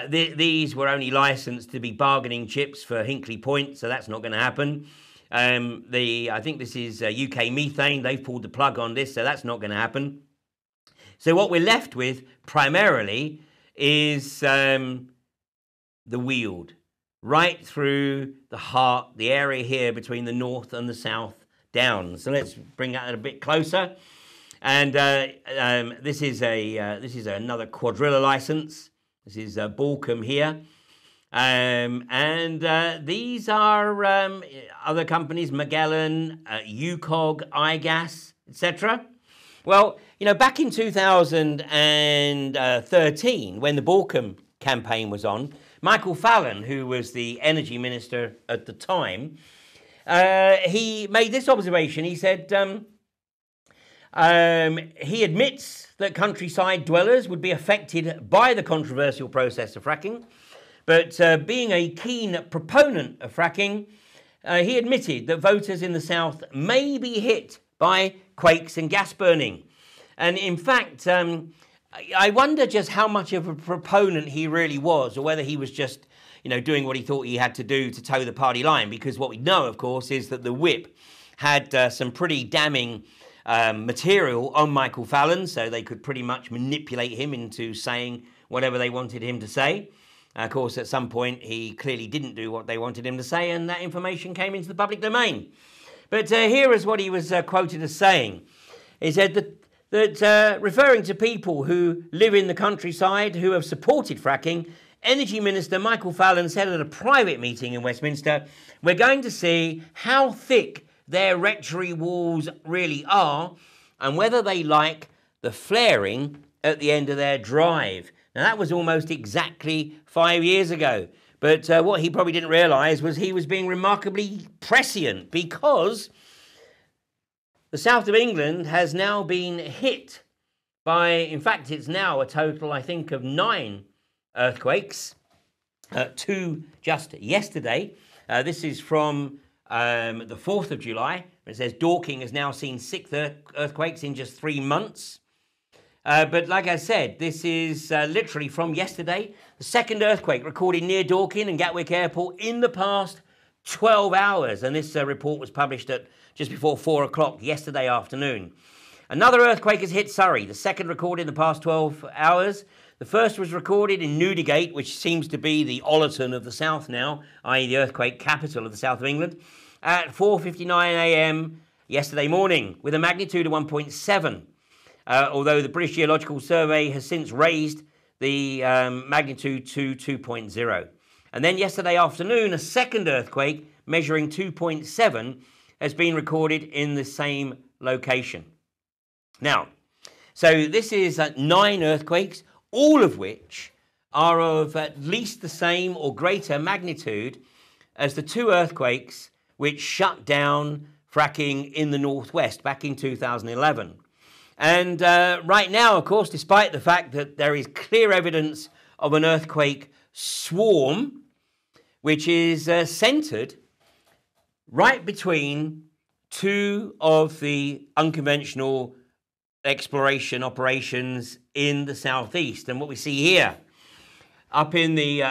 These were only licensed to be bargaining chips for Hinkley Point, so that's not going to happen. I think this is UK Methane. They've pulled the plug on this, so that's not going to happen. So what we're left with primarily is the Weald, right through the heart, the area here between the North and the South Downs. So let's bring that a bit closer. And this is another Cuadrilla license. This is Balcombe here. These are other companies, Magellan, UCOG, iGas, etc. Well, back in 2013, when the Balcombe campaign was on, Michael Fallon, who was the energy minister at the time, he made this observation. He said he admits that countryside dwellers would be affected by the controversial process of fracking, But being a keen proponent of fracking, he admitted that voters in the South may be hit by quakes and gas burning. And in fact, I wonder just how much of a proponent he really was, or whether he was just, doing what he thought he had to do to toe the party line. Because what we know, of course, is that the whip had some pretty damning material on Michael Fallon, so they could pretty much manipulate him into saying whatever they wanted him to say. Of course, at some point, he clearly didn't do what they wanted him to say, and that information came into the public domain. But here is what he was quoted as saying. He said that referring to people who live in the countryside who have supported fracking, Energy Minister Michael Fallon said at a private meeting in Westminster, "We're going to see how thick their rectory walls really are and whether they like the flaring at the end of their drive." Now, that was almost exactly 5 years ago. But what he probably didn't realise was he was being remarkably prescient, because the south of England has now been hit by, in fact, it's now a total, I think, of 9 earthquakes, 2 just yesterday. This is from the 4th of July. It says Dorking has now seen 6 earthquakes in just 3 months. But like I said, this is literally from yesterday, the 2nd earthquake recorded near Dorking and Gatwick Airport in the past 12 hours. And this report was published at just before 4 o'clock yesterday afternoon. Another earthquake has hit Surrey, the 2nd recorded in the past 12 hours. The first was recorded in Newdigate, which seems to be the Ollerton of the south now, i.e. the earthquake capital of the south of England, at 4:59 a.m. yesterday morning, with a magnitude of 1.7. Although the British Geological Survey has since raised the magnitude to 2.0. And then yesterday afternoon, a 2nd earthquake measuring 2.7 has been recorded in the same location. Now, so this is 9 earthquakes, all of which are of at least the same or greater magnitude as the 2 earthquakes which shut down fracking in the northwest back in 2011. And right now, of course, despite the fact that there is clear evidence of an earthquake swarm, which is centred right between 2 of the unconventional exploration operations in the southeast. And what we see here, up in the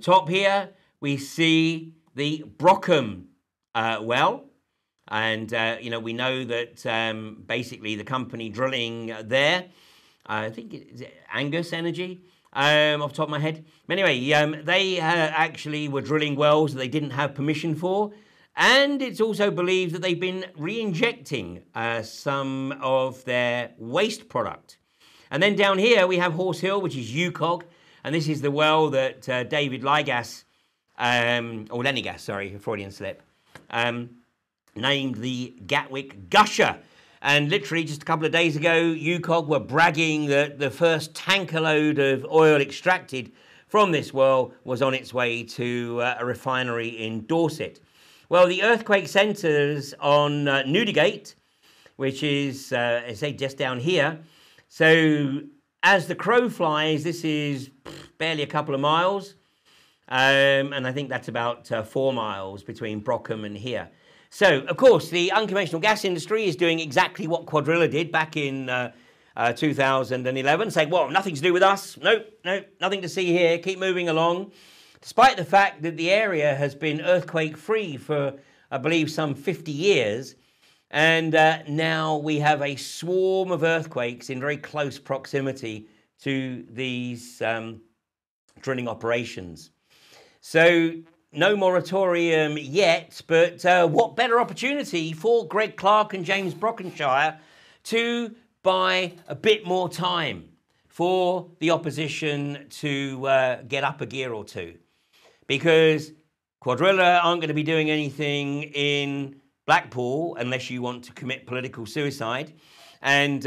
top here, we see the Brockham well. And, we know that basically the company drilling there, I think it's Angus Energy, off the top of my head. But anyway, they actually were drilling wells that they didn't have permission for. And it's also believed that they've been re-injecting some of their waste product. And then down here we have Horse Hill, which is UCOG. And this is the well that David Ligas, or Lenigas, sorry, a Freudian slip, named the Gatwick Gusher. And literally just a couple of days ago, UCOG were bragging that the first tanker load of oil extracted from this well was on its way to a refinery in Dorset. Well, the earthquake centres on Newdigate, which is, I say, just down here. So as the crow flies, this is barely a couple of miles. And I think that's about 4 miles between Brockham and here. So, of course, the unconventional gas industry is doing exactly what Quadrilla did back in 2011, saying, well, nothing to do with us. Nope, nothing to see here. Keep moving along. Despite the fact that the area has been earthquake-free for, I believe, some 50 years. And now we have a swarm of earthquakes in very close proximity to these drilling operations. So no moratorium yet, but what better opportunity for Greg Clark and James Brockenshire to buy a bit more time for the opposition to get up a gear or two. Because Quadrilla aren't going to be doing anything in Blackpool unless you want to commit political suicide. And,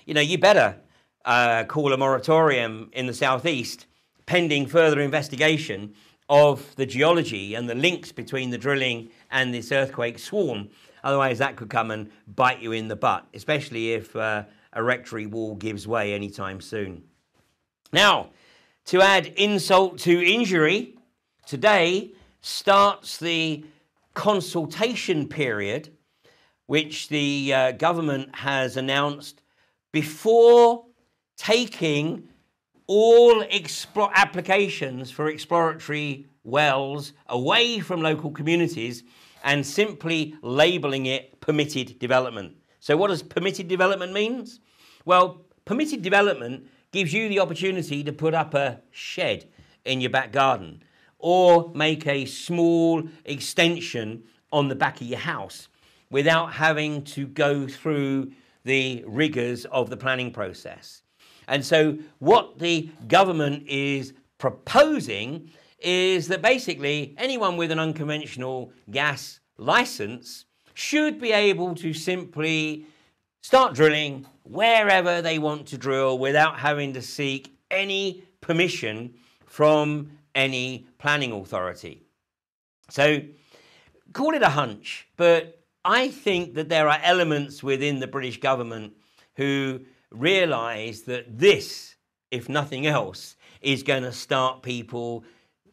you better call a moratorium in the southeast pending further investigation of the geology and the links between the drilling and this earthquake swarm. Otherwise, that could come and bite you in the butt, especially if a rectory wall gives way anytime soon. Now, To add insult to injury, today starts the consultation period which the government has announced before taking all applications for exploratory wells away from local communities and simply labelling it permitted development. So what does permitted development mean? Well, permitted development gives you the opportunity to put up a shed in your back garden or make a small extension on the back of your house without having to go through the rigours of the planning process. And so what the government is proposing is that basically anyone with an unconventional gas licence should be able to simply start drilling wherever they want to drill without having to seek any permission from any planning authority. So call it a hunch, but I think that there are elements within the British government who realise that this, if nothing else, is going to start people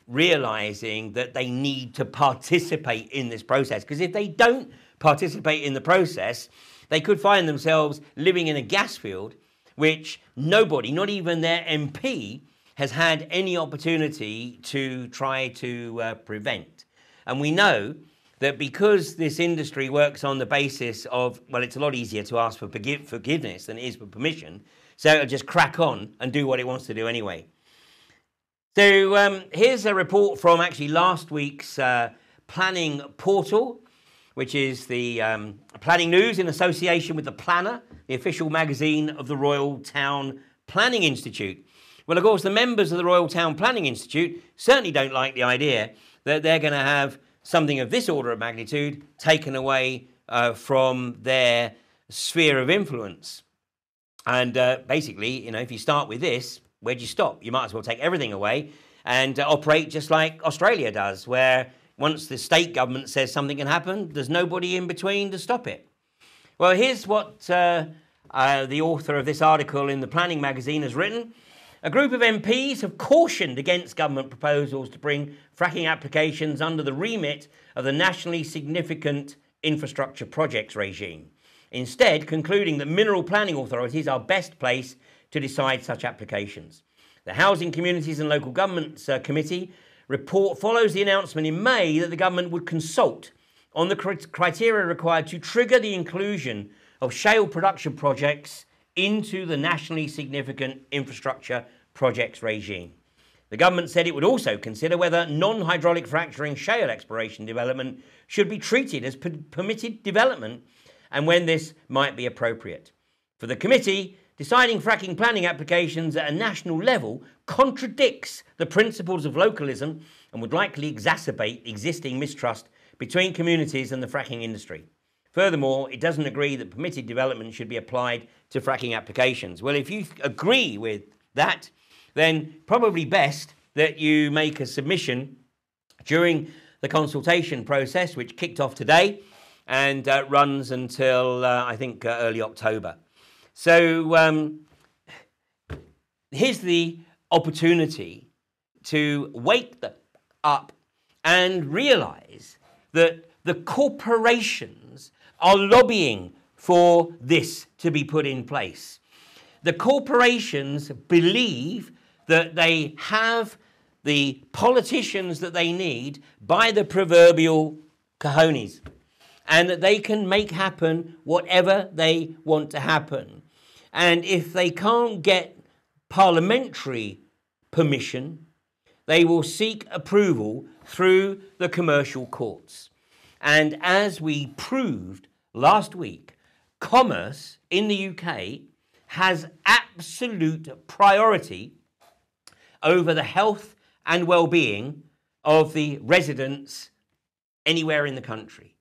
realising that they need to participate in this process. Because if they don't participate in the process, they could find themselves living in a gas field which nobody, not even their MP, has had any opportunity to try to prevent. And we know that because this industry works on the basis of, well, it's a lot easier to ask for forgiveness than it is for permission, so it'll just crack on and do what it wants to do anyway. So here's a report from actually last week's planning portal, which is the planning news in association with the Planner, the official magazine of the Royal Town Planning Institute. Well, of course, the members of the Royal Town Planning Institute certainly don't like the idea that they're going to have something of this order of magnitude taken away from their sphere of influence. And basically, you know, if you start with this, where do you stop? You might as well take everything away and operate just like Australia does, where once the state government says something can happen, there's nobody in between to stop it. Well, here's what the author of this article in the Planning magazine has written. A group of MPs have cautioned against government proposals to bring fracking applications under the remit of the nationally significant infrastructure projects regime, instead concluding that mineral planning authorities are best placed to decide such applications. The Housing, Communities and Local Governments Committee report follows the announcement in May that the government would consult on the criteria required to trigger the inclusion of shale production projects into the nationally significant infrastructure projects regime. The government said it would also consider whether non-hydraulic fracturing shale exploration development should be treated as permitted development and when this might be appropriate. For the committee, deciding fracking planning applications at a national level contradicts the principles of localism and would likely exacerbate existing mistrust between communities and the fracking industry. Furthermore, it doesn't agree that permitted development should be applied to fracking applications. Well, if you agree with that, then probably best that you make a submission during the consultation process, which kicked off today and runs until, I think, early October. So here's the opportunity to wake up and realise that the corporations are lobbying for this to be put in place. The corporations believe that they have the politicians that they need by the proverbial cojones, and that they can make happen whatever they want to happen. And if they can't get parliamentary permission, they will seek approval through the commercial courts. And as we proved last week, commerce in the UK has absolute priority over the health and well-being of the residents anywhere in the country.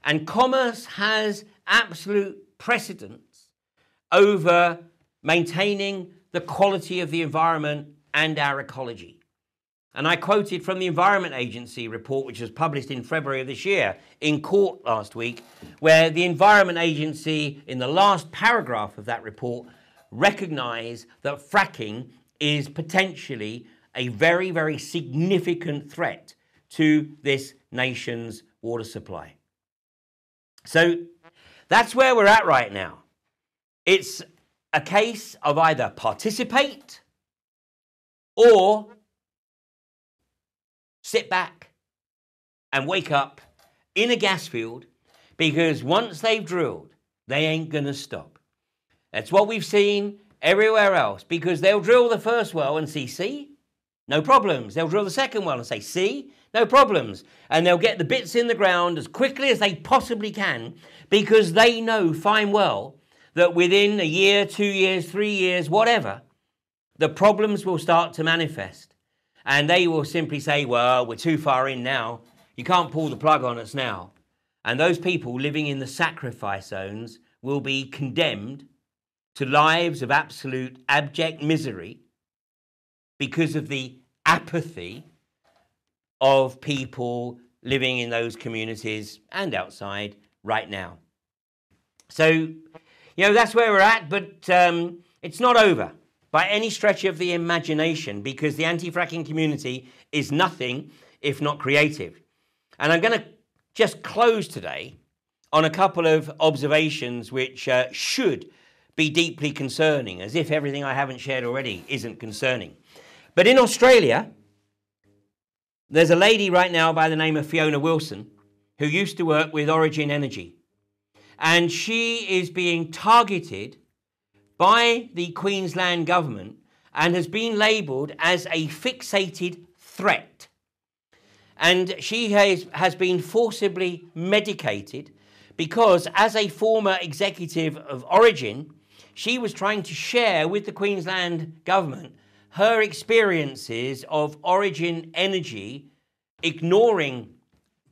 And commerce has absolute precedence over maintaining the quality of the environment and our ecology. And I quoted from the Environment Agency report, which was published in February of this year in court last week, where the Environment Agency, in the last paragraph of that report, recognised that fracking is potentially a very, very significant threat to this nation's water supply. So that's where we're at right now. It's a case of either participate or sit back and wake up in a gas field, because once they've drilled, they ain't going to stop. That's what we've seen everywhere else, because they'll drill the first well and see, no problems. They'll drill the second well and say, see, no problems. And they'll get the bits in the ground as quickly as they possibly can, because they know fine well that within a year, 2 years, 3 years, whatever, the problems will start to manifest. And they will simply say, well, we're too far in now. You can't pull the plug on us now. And those people living in the sacrifice zones will be condemned to lives of absolute abject misery because of the apathy of people living in those communities and outside right now. So, that's where we're at, but it's not over by any stretch of the imagination, because the anti-fracking community is nothing if not creative. And I'm going to just close today on a couple of observations which should be deeply concerning, as if everything I haven't shared already isn't concerning. But in Australia, there's a lady right now by the name of Fiona Wilson who used to work with Origin Energy. And she is being targeted by the Queensland government and has been labelled as a fixated threat. And she has been forcibly medicated because, as a former executive of Origin, she was trying to share with the Queensland government her experiences of Origin Energy ignoring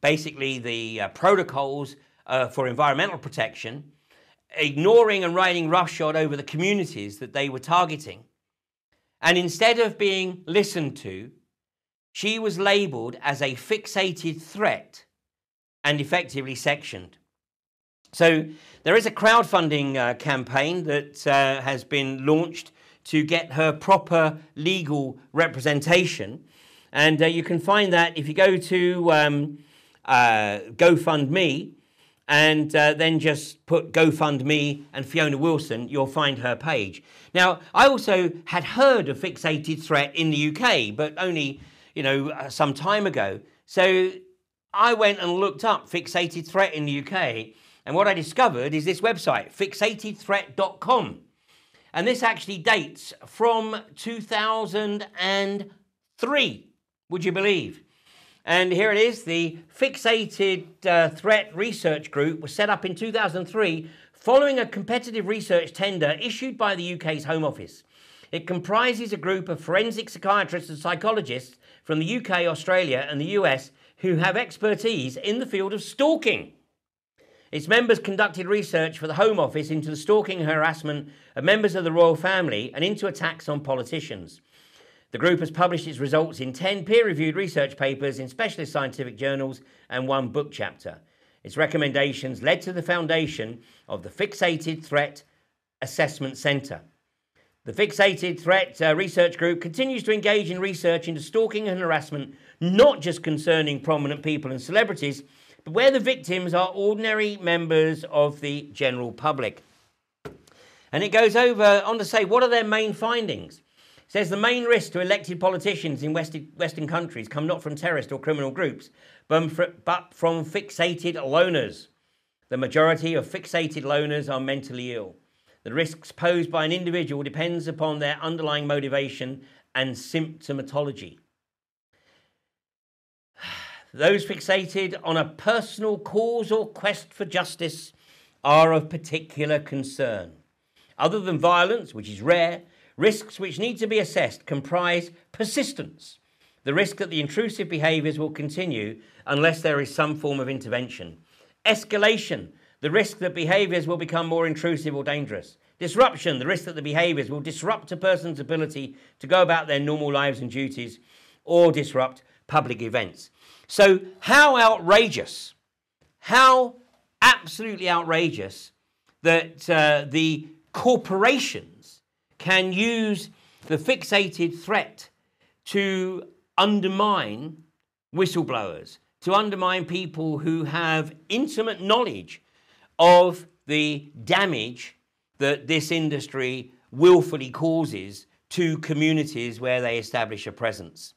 basically the protocols for environmental protection, ignoring and riding roughshod over the communities that they were targeting. And instead of being listened to, she was labelled as a fixated threat and effectively sectioned. So there is a crowdfunding campaign that has been launched to get her proper legal representation. And you can find that if you go to GoFundMe and then just put GoFundMe and Fiona Wilson, you'll find her page. Now, I also had heard of fixated threat in the UK, but only, some time ago. So I went and looked up fixated threat in the UK, and what I discovered is this website, fixatedthreat.com. And this actually dates from 2003, would you believe? And here it is. The Fixated Threat Research Group was set up in 2003 following a competitive research tender issued by the UK's Home Office. It comprises a group of forensic psychiatrists and psychologists from the UK, Australia and the US who have expertise in the field of stalking. Its members conducted research for the Home Office into the stalking and harassment of members of the royal family and into attacks on politicians. The group has published its results in 10 peer-reviewed research papers in specialist scientific journals and 1 book chapter. Its recommendations led to the foundation of the Fixated Threat Assessment Centre. The Fixated Threat Research Group continues to engage in research into stalking and harassment, not just concerning prominent people and celebrities, but where the victims are ordinary members of the general public. And it goes on to say, what are their main findings? It says the main risk to elected politicians in Western countries come not from terrorist or criminal groups, but from fixated loners. The majority of fixated loners are mentally ill. The risks posed by an individual depends upon their underlying motivation and symptomatology. Those fixated on a personal cause or quest for justice are of particular concern. Other than violence, which is rare, risks which need to be assessed comprise persistence, the risk that the intrusive behaviours will continue unless there is some form of intervention. Escalation, the risk that behaviours will become more intrusive or dangerous. Disruption, the risk that the behaviours will disrupt a person's ability to go about their normal lives and duties or disrupt public events. So how outrageous, how absolutely outrageous that the corporations can use the fixated threat to undermine whistleblowers, to undermine people who have intimate knowledge of the damage that this industry willfully causes to communities where they establish a presence.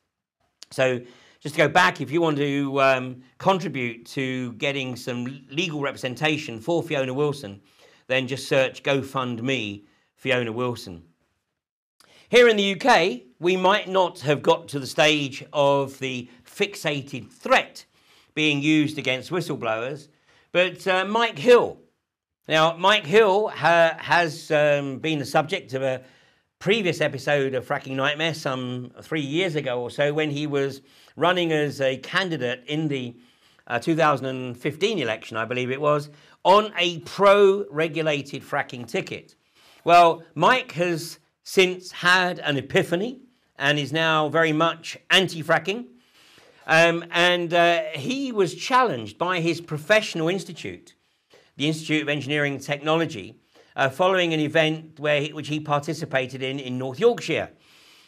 So just to go back, if you want to contribute to getting some legal representation for Fiona Wilson, then just search GoFundMe Fiona Wilson. Here in the UK, we might not have got to the stage of the fixated threat being used against whistleblowers, but Mike Hill. Now, Mike Hill has been the subject of a previous episode of Fracking Nightmare some 3 years ago or so, when he was running as a candidate in the 2015 election, I believe it was, on a pro-regulated fracking ticket. Well, Mike has since had an epiphany and is now very much anti-fracking. He was challenged by his professional institute, the Institute of Engineering and Technology, following an event which he participated in North Yorkshire.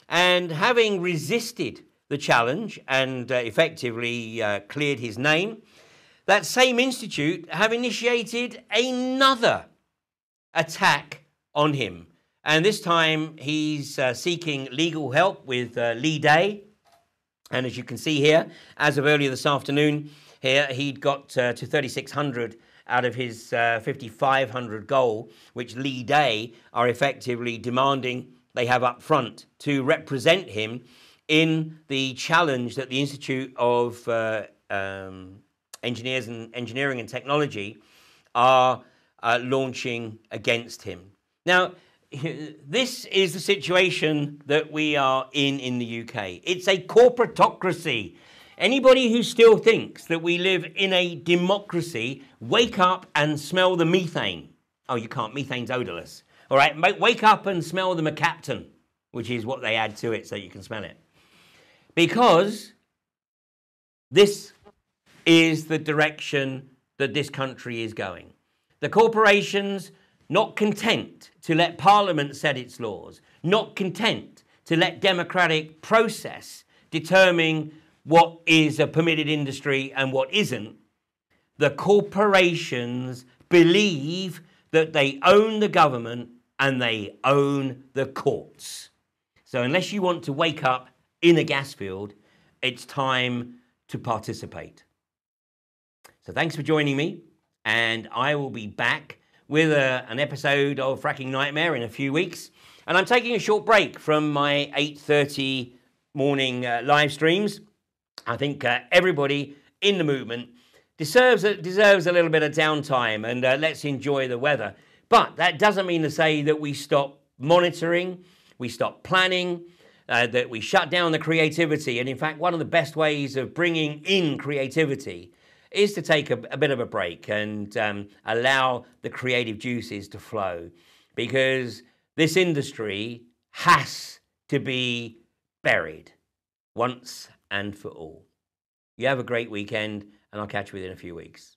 And having resisted the challenge and effectively cleared his name, that same institute have initiated another attack on him. And this time he's seeking legal help with Lee Day. And as you can see here, as of earlier this afternoon, here he'd got to 3,600 out of his 5,500 goal, which Lee Day are effectively demanding they have up front to represent him in the challenge that the Institute of Engineering and Technology are launching against him. Now, this is the situation that we are in the UK. It's a corporatocracy. Anybody who still thinks that we live in a democracy, wake up and smell the methane. Oh, you can't. Methane's odorless. All right, wake up and smell the mercaptan, which is what they add to it so you can smell it. Because this is the direction that this country is going. The corporations, not content to let Parliament set its laws, not content to let democratic process determine what is a permitted industry and what isn't, the corporations believe that they own the government and they own the courts. So unless you want to wake up in a gas field, it's time to participate. So thanks for joining me, and I will be back with an episode of Fracking Nightmare in a few weeks. And I'm taking a short break from my 8:30 morning live streams. I think everybody in the movement deserves a little bit of downtime, and let's enjoy the weather. But that doesn't mean to say that we stop monitoring, we stop planning, that we shut down the creativity. And in fact, one of the best ways of bringing in creativity is to take a bit of a break and allow the creative juices to flow, because this industry has to be buried once and for all. You have a great weekend, and I'll catch you within a few weeks.